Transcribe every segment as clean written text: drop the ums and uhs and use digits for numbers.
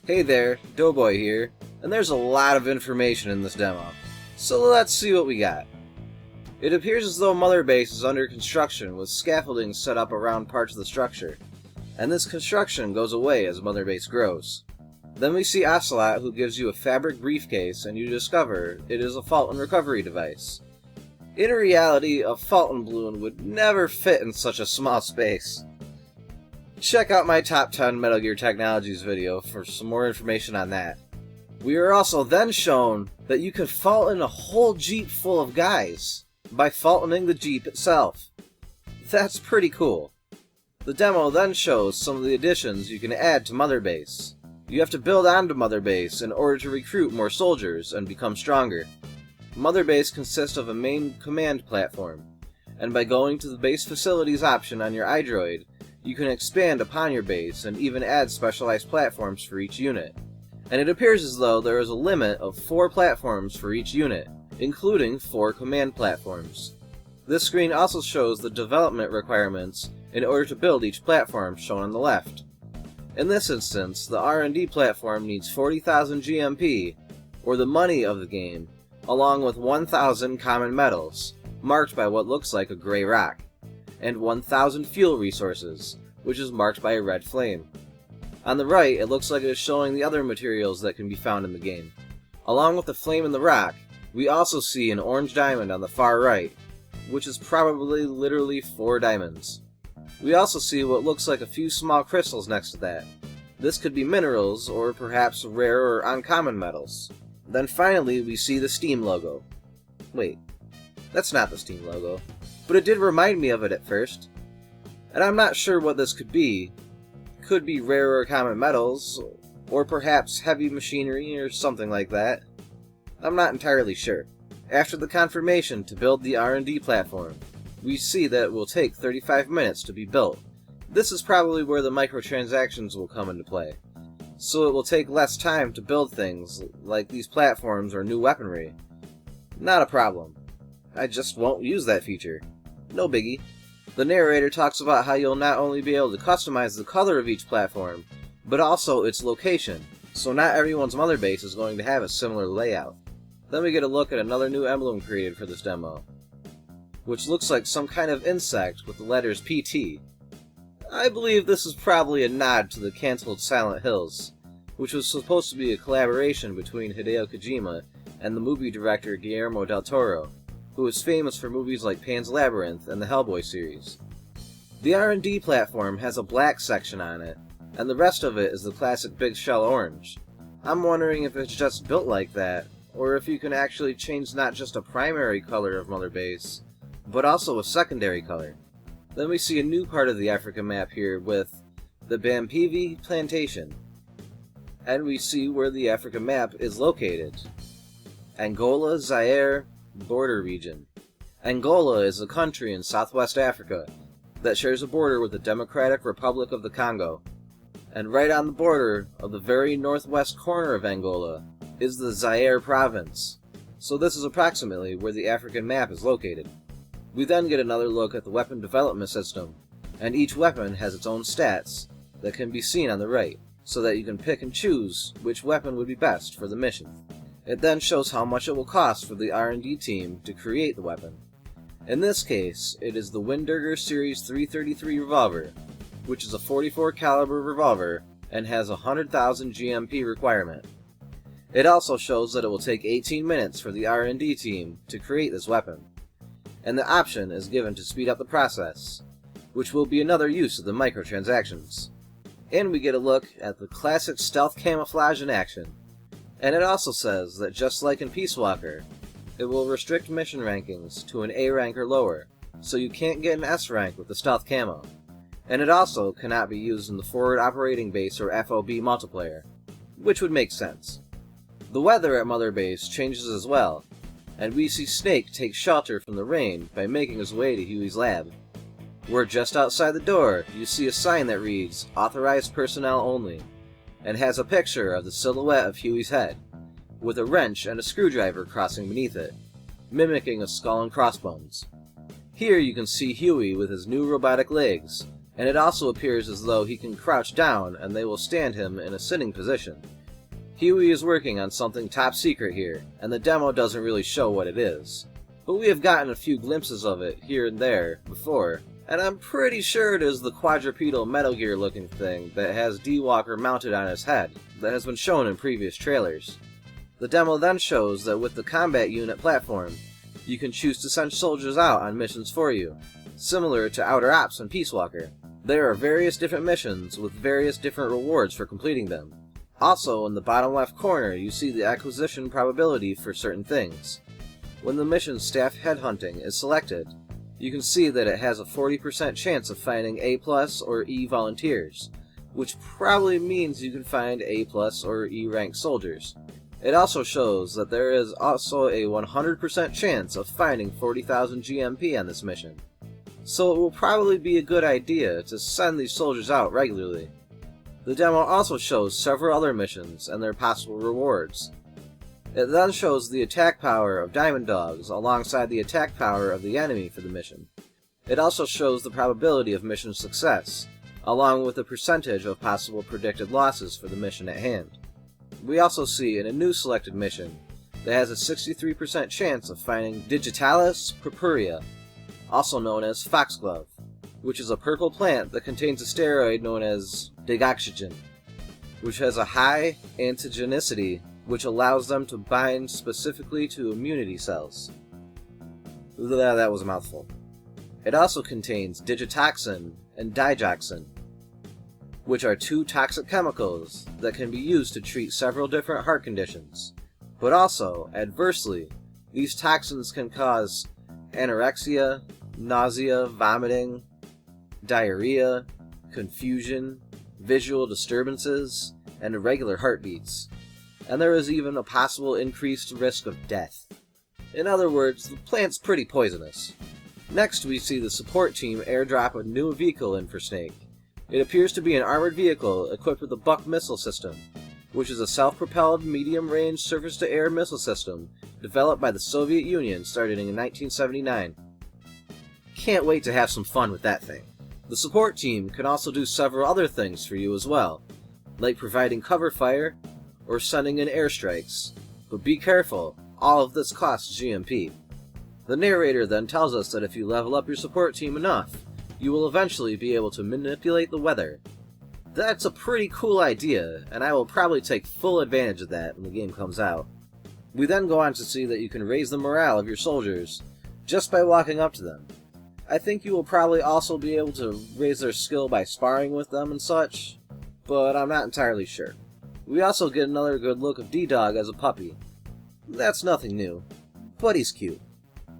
Hey there, Doughboy here, and there's a lot of information in this demo, so let's see what we got. It appears as though Mother Base is under construction with scaffolding set up around parts of the structure, and this construction goes away as Mother Base grows. Then we see Ocelot, who gives you a fabric briefcase, and you discover it is a fault and recovery device. In reality, a Fulton balloon would never fit in such a small space. Check out my top 10 Metal Gear Technologies video for some more information on that. We are also then shown that you can Fulton a whole Jeep full of guys by Fultoning the Jeep itself. That's pretty cool. The demo then shows some of the additions you can add to Mother Base. You have to build onto Mother Base in order to recruit more soldiers and become stronger. Mother Base consists of a main command platform, and by going to the base facilities option on your iDroid, you can expand upon your base and even add specialized platforms for each unit. And it appears as though there is a limit of 4 platforms for each unit, including 4 command platforms. This screen also shows the development requirements in order to build each platform shown on the left. In this instance, the R&D platform needs 40,000 GMP, or the money of the game, along with 1,000 common metals, marked by what looks like a gray rock, and 1,000 fuel resources, which is marked by a red flame. On the right, it looks like it is showing the other materials that can be found in the game. Along with the flame and the rock, we also see an orange diamond on the far right, which is probably literally 4 diamonds. We also see what looks like a few small crystals next to that. This could be minerals, or perhaps rare or uncommon metals. Then finally, we see the Steam logo. Wait, that's not the Steam logo, but it did remind me of it at first. And I'm not sure what this could be. Could be rare or common metals, or perhaps heavy machinery or something like that. I'm not entirely sure. After the confirmation to build the R&D platform, we see that it will take 35 minutes to be built. This is probably where the microtransactions will come into play, so it will take less time to build things like these platforms or new weaponry. Not a problem. I just won't use that feature. No biggie. The narrator talks about how you'll not only be able to customize the color of each platform, but also its location, so not everyone's Mother Base is going to have a similar layout. Then we get a look at another new emblem created for this demo, which looks like some kind of insect with the letters PT. I believe this is probably a nod to the cancelled Silent Hills, which was supposed to be a collaboration between Hideo Kojima and the movie director Guillermo del Toro, who is famous for movies like Pan's Labyrinth and the Hellboy series. The R&D platform has a black section on it, and the rest of it is the classic big shell orange. I'm wondering if it's just built like that, or if you can actually change not just a primary color of Mother Base, but also a secondary color. Then we see a new part of the Africa map here with the Bampivi Plantation, and we see where the Africa map is located. Angola, Zaire, border region. Angola is a country in southwest Africa that shares a border with the Democratic Republic of the Congo. And right on the border of the very northwest corner of Angola is the Zaire province. So this is approximately where the African map is located. We then get another look at the weapon development system, and each weapon has its own stats that can be seen on the right, so that you can pick and choose which weapon would be best for the mission. It then shows how much it will cost for the R&D team to create the weapon. In this case, it is the Winderger Series 333 revolver, which is a 44 caliber revolver and has a 100,000 GMP requirement. It also shows that it will take 18 minutes for the R&D team to create this weapon, and the option is given to speed up the process, which will be another use of the microtransactions. And we get a look at the classic stealth camouflage in action. And it also says that just like in Peace Walker, it will restrict mission rankings to an A rank or lower, so you can't get an S rank with the stealth camo. And it also cannot be used in the forward operating base or FOB multiplayer, which would make sense. The weather at Mother Base changes as well, and we see Snake take shelter from the rain by making his way to Huey's lab. We're just outside the door, you see a sign that reads, Authorized Personnel Only, and has a picture of the silhouette of Huey's head, with a wrench and a screwdriver crossing beneath it, mimicking a skull and crossbones. Here you can see Huey with his new robotic legs, and it also appears as though he can crouch down and they will stand him in a sitting position, Huey is working on something top secret here, and the demo doesn't really show what it is. But we have gotten a few glimpses of it here and there before, and I'm pretty sure it is the quadrupedal Metal Gear looking thing that has D-Walker mounted on his head, that has been shown in previous trailers. The demo then shows that with the combat unit platform, you can choose to send soldiers out on missions for you, similar to Outer Ops and Peace Walker. There are various different missions with various different rewards for completing them. Also, in the bottom left corner, you see the acquisition probability for certain things. When the mission Staff Headhunting is selected, you can see that it has a 40% chance of finding A+ or E volunteers, which probably means you can find A+ or E rank soldiers. It also shows that there is also a 100% chance of finding 40,000 GMP on this mission, so it will probably be a good idea to send these soldiers out regularly. The demo also shows several other missions and their possible rewards. It then shows the attack power of Diamond Dogs alongside the attack power of the enemy for the mission. It also shows the probability of mission success, along with the percentage of possible predicted losses for the mission at hand. We also see in a new selected mission that has a 63% chance of finding Digitalis purpurea, also known as Foxglove, which is a purple plant that contains a steroid known as digoxygen, which has a high antigenicity which allows them to bind specifically to immunity cells. That was a mouthful. It also contains digitoxin and digoxin, which are two toxic chemicals that can be used to treat several different heart conditions. But also, adversely, these toxins can cause anorexia, nausea, vomiting, diarrhea, confusion, visual disturbances, and irregular heartbeats. And there is even a possible increased risk of death. In other words, the plant's pretty poisonous. Next, we see the support team airdrop a new vehicle in for Snake. It appears to be an armored vehicle equipped with a Buck missile system, which is a self-propelled medium-range surface-to-air missile system developed by the Soviet Union starting in 1979. Can't wait to have some fun with that thing. The support team can also do several other things for you as well, like providing cover fire or sending in airstrikes, but be careful, all of this costs GMP. The narrator then tells us that if you level up your support team enough, you will eventually be able to manipulate the weather. That's a pretty cool idea, and I will probably take full advantage of that when the game comes out. We then go on to see that you can raise the morale of your soldiers just by walking up to them. I think you will probably also be able to raise their skill by sparring with them and such, but I'm not entirely sure. We also get another good look of D-Dog as a puppy. That's nothing new, but he's cute.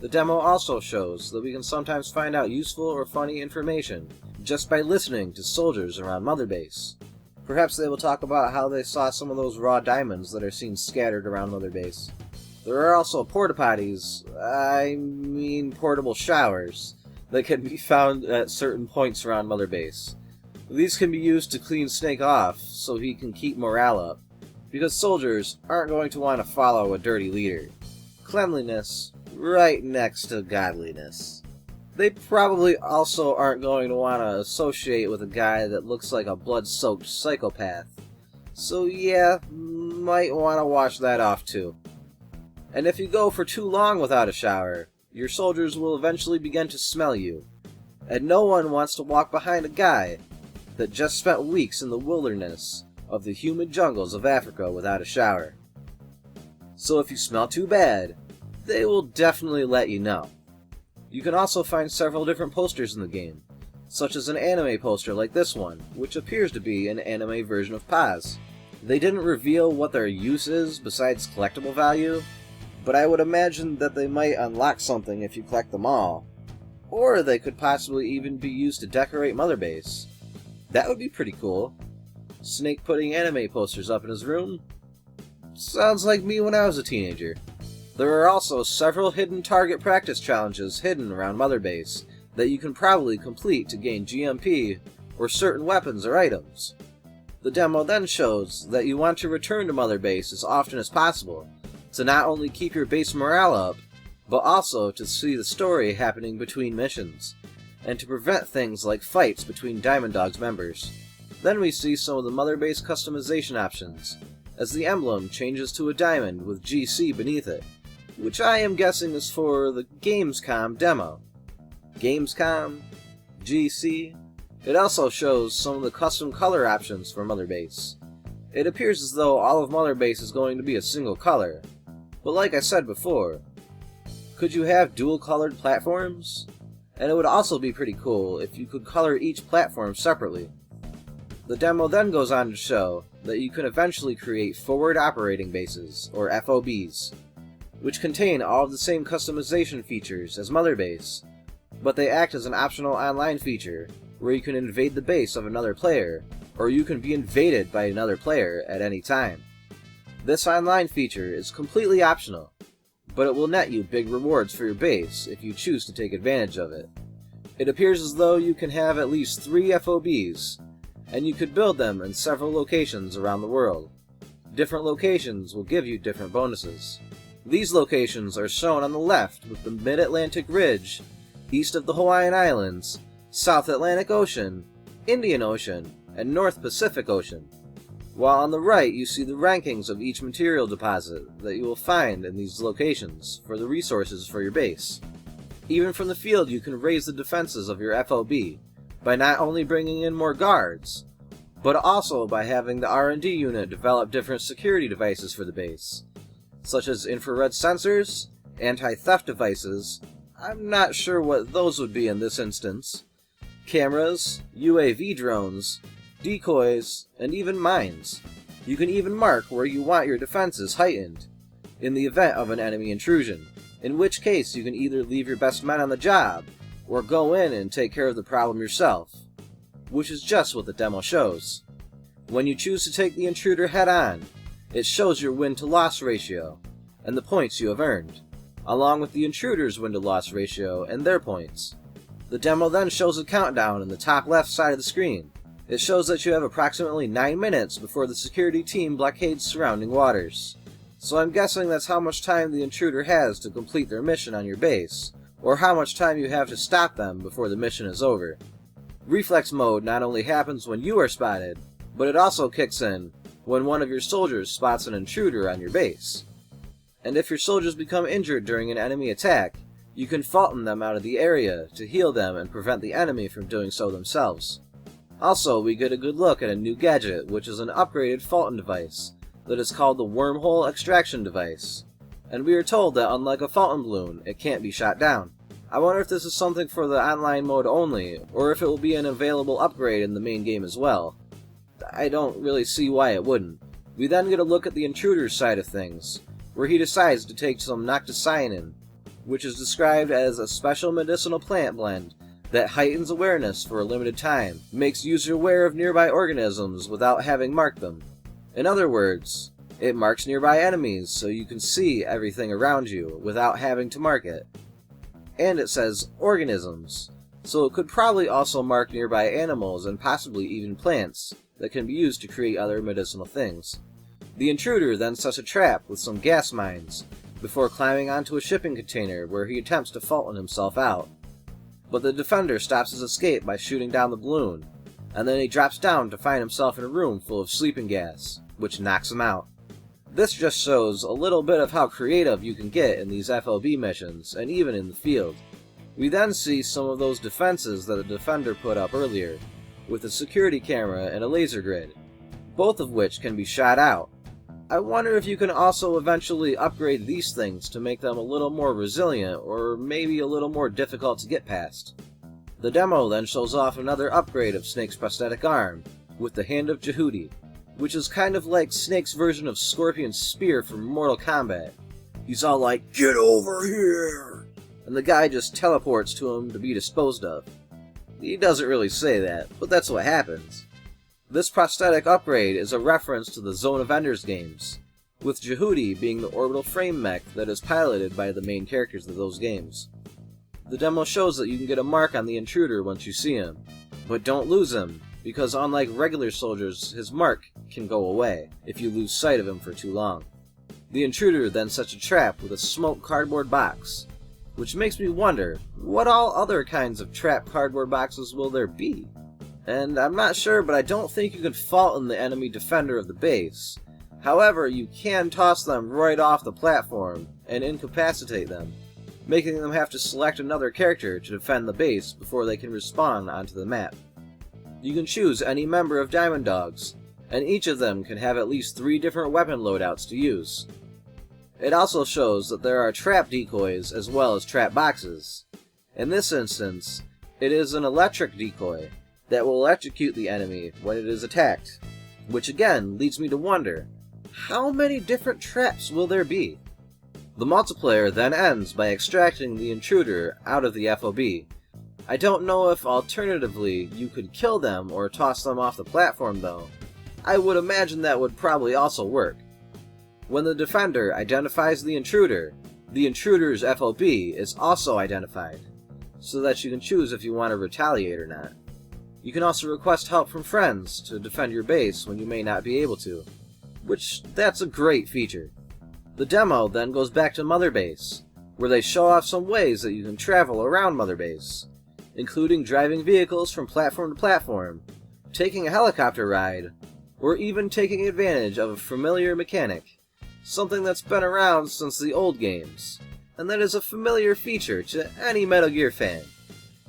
The demo also shows that we can sometimes find out useful or funny information just by listening to soldiers around Mother Base. Perhaps they will talk about how they saw some of those raw diamonds that are seen scattered around Mother Base. There are also porta-potties, portable showers, that can be found at certain points around Mother Base. These can be used to clean Snake off so he can keep morale up, because soldiers aren't going to want to follow a dirty leader. Cleanliness right next to godliness. They probably also aren't going to want to associate with a guy that looks like a blood-soaked psychopath. So yeah, might want to wash that off too. And if you go for too long without a shower, your soldiers will eventually begin to smell you. And no one wants to walk behind a guy that just spent weeks in the wilderness of the humid jungles of Africa without a shower. So if you smell too bad, they will definitely let you know. You can also find several different posters in the game, such as an anime poster like this one, which appears to be an anime version of Paz. They didn't reveal what their use is besides collectible value, but I would imagine that they might unlock something if you collect them all. Or they could possibly even be used to decorate Mother Base. That would be pretty cool. Snake putting anime posters up in his room? Sounds like me when I was a teenager. There are also several hidden target practice challenges hidden around Mother Base that you can probably complete to gain GMP or certain weapons or items. The demo then shows that you want to return to Mother Base as often as possible to not only keep your base morale up, but also to see the story happening between missions, and to prevent things like fights between Diamond Dogs members. Then we see some of the Mother Base customization options, as the emblem changes to a diamond with GC beneath it, which I am guessing is for the Gamescom demo. Gamescom? GC? It also shows some of the custom color options for Mother Base. It appears as though all of Mother Base is going to be a single color, but like I said before, could you have dual colored platforms? And it would also be pretty cool if you could color each platform separately. The demo then goes on to show that you can eventually create forward operating bases, or FOBs, which contain all of the same customization features as Mother Base, but they act as an optional online feature where you can invade the base of another player, or you can be invaded by another player at any time. This online feature is completely optional, but it will net you big rewards for your base if you choose to take advantage of it. It appears as though you can have at least 3 FOBs, and you could build them in several locations around the world. Different locations will give you different bonuses. These locations are shown on the left with the Mid-Atlantic Ridge, east of the Hawaiian Islands, South Atlantic Ocean, Indian Ocean, and North Pacific Ocean, while on the right you see the rankings of each material deposit that you will find in these locations for the resources for your base. Even from the field you can raise the defenses of your FOB by not only bringing in more guards, but also by having the R&D unit develop different security devices for the base, such as infrared sensors, anti-theft devices, I'm not sure what those would be in this instance, cameras, UAV drones, decoys, and even mines. You can even mark where you want your defenses heightened, in the event of an enemy intrusion, in which case you can either leave your best men on the job, or go in and take care of the problem yourself, which is just what the demo shows. When you choose to take the intruder head on, it shows your win-to-loss ratio, and the points you have earned, along with the intruder's win-to-loss ratio and their points. The demo then shows a countdown in the top left side of the screen. It shows that you have approximately 9 minutes before the security team blockades surrounding waters. So I'm guessing that's how much time the intruder has to complete their mission on your base, or how much time you have to stop them before the mission is over. Reflex mode not only happens when you are spotted, but it also kicks in when one of your soldiers spots an intruder on your base. And if your soldiers become injured during an enemy attack, you can Fulton them out of the area to heal them and prevent the enemy from doing so themselves. Also, we get a good look at a new gadget, which is an upgraded Fulton device that is called the Wormhole Extraction Device, and we are told that unlike a Fulton balloon, it can't be shot down. I wonder if this is something for the online mode only, or if it will be an available upgrade in the main game as well. I don't really see why it wouldn't. We then get a look at the intruder's side of things, where he decides to take some nocticyanin, which is described as a special medicinal plant blend that heightens awareness for a limited time, makes user aware of nearby organisms without having marked them. In other words, it marks nearby enemies so you can see everything around you without having to mark it. And it says organisms, so it could probably also mark nearby animals and possibly even plants that can be used to create other medicinal things. The intruder then sets a trap with some gas mines before climbing onto a shipping container where he attempts to Fulton himself out. But the defender stops his escape by shooting down the balloon, and then he drops down to find himself in a room full of sleeping gas, which knocks him out. This just shows a little bit of how creative you can get in these FOB missions, and even in the field. We then see some of those defenses that the defender put up earlier, with a security camera and a laser grid, both of which can be shot out. I wonder if you can also eventually upgrade these things to make them a little more resilient, or maybe a little more difficult to get past. The demo then shows off another upgrade of Snake's prosthetic arm, with the Hand of Jehudi, which is kind of like Snake's version of Scorpion's spear from Mortal Kombat. He's all like, "Get over here!" and the guy just teleports to him to be disposed of. He doesn't really say that, but that's what happens. This prosthetic upgrade is a reference to the Zone of Enders games, with Jehudi being the orbital frame mech that is piloted by the main characters of those games. The demo shows that you can get a mark on the intruder once you see him, but don't lose him, because unlike regular soldiers, his mark can go away if you lose sight of him for too long. The intruder then sets a trap with a smoked cardboard box, which makes me wonder, what all other kinds of trapped cardboard boxes will there be? And I'm not sure, but I don't think you can Fulton the enemy defender of the base. However, you can toss them right off the platform and incapacitate them, making them have to select another character to defend the base before they can respawn onto the map. You can choose any member of Diamond Dogs, and each of them can have at least 3 different weapon loadouts to use. It also shows that there are trap decoys as well as trap boxes. In this instance, it is an electric decoy that will electrocute the enemy when it is attacked, which again leads me to wonder, how many different traps will there be? The multiplayer then ends by extracting the intruder out of the FOB. I don't know if alternatively you could kill them or toss them off the platform though. I would imagine that would probably also work. When the defender identifies the intruder's FOB is also identified, so that you can choose if you want to retaliate or not. You can also request help from friends to defend your base when you may not be able to, which that's a great feature. The demo then goes back to Mother Base, where they show off some ways that you can travel around Mother Base, including driving vehicles from platform to platform, taking a helicopter ride, or even taking advantage of a familiar mechanic, something that's been around since the old games, and that is a familiar feature to any Metal Gear fan.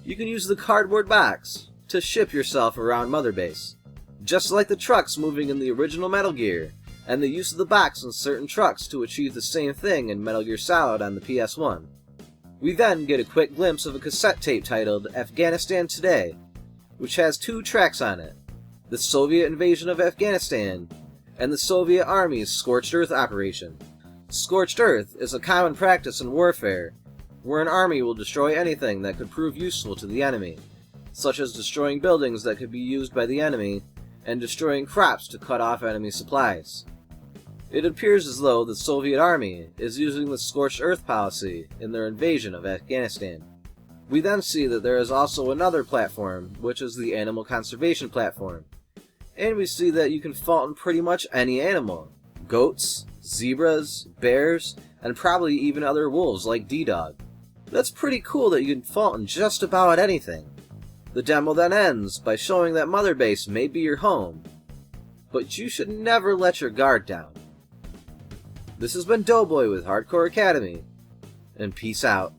You can use the cardboard box to ship yourself around Mother Base, just like the trucks moving in the original Metal Gear, and the use of the box in certain trucks to achieve the same thing in Metal Gear Solid on the PS1. We then get a quick glimpse of a cassette tape titled Afghanistan Today, which has 2 tracks on it, the Soviet invasion of Afghanistan, and the Soviet Army's Scorched Earth operation. Scorched Earth is a common practice in warfare, where an army will destroy anything that could prove useful to the enemy, such as destroying buildings that could be used by the enemy, and destroying crops to cut off enemy supplies. It appears as though the Soviet Army is using the Scorched Earth policy in their invasion of Afghanistan. We then see that there is also another platform, which is the Animal Conservation platform, and we see that you can fault in pretty much any animal: goats, zebras, bears, and probably even other wolves like D-Dog. That's pretty cool that you can fault in just about anything. The demo then ends by showing that Mother Base may be your home, but you should never let your guard down. This has been Doughboy with Hardcore Academy, and peace out.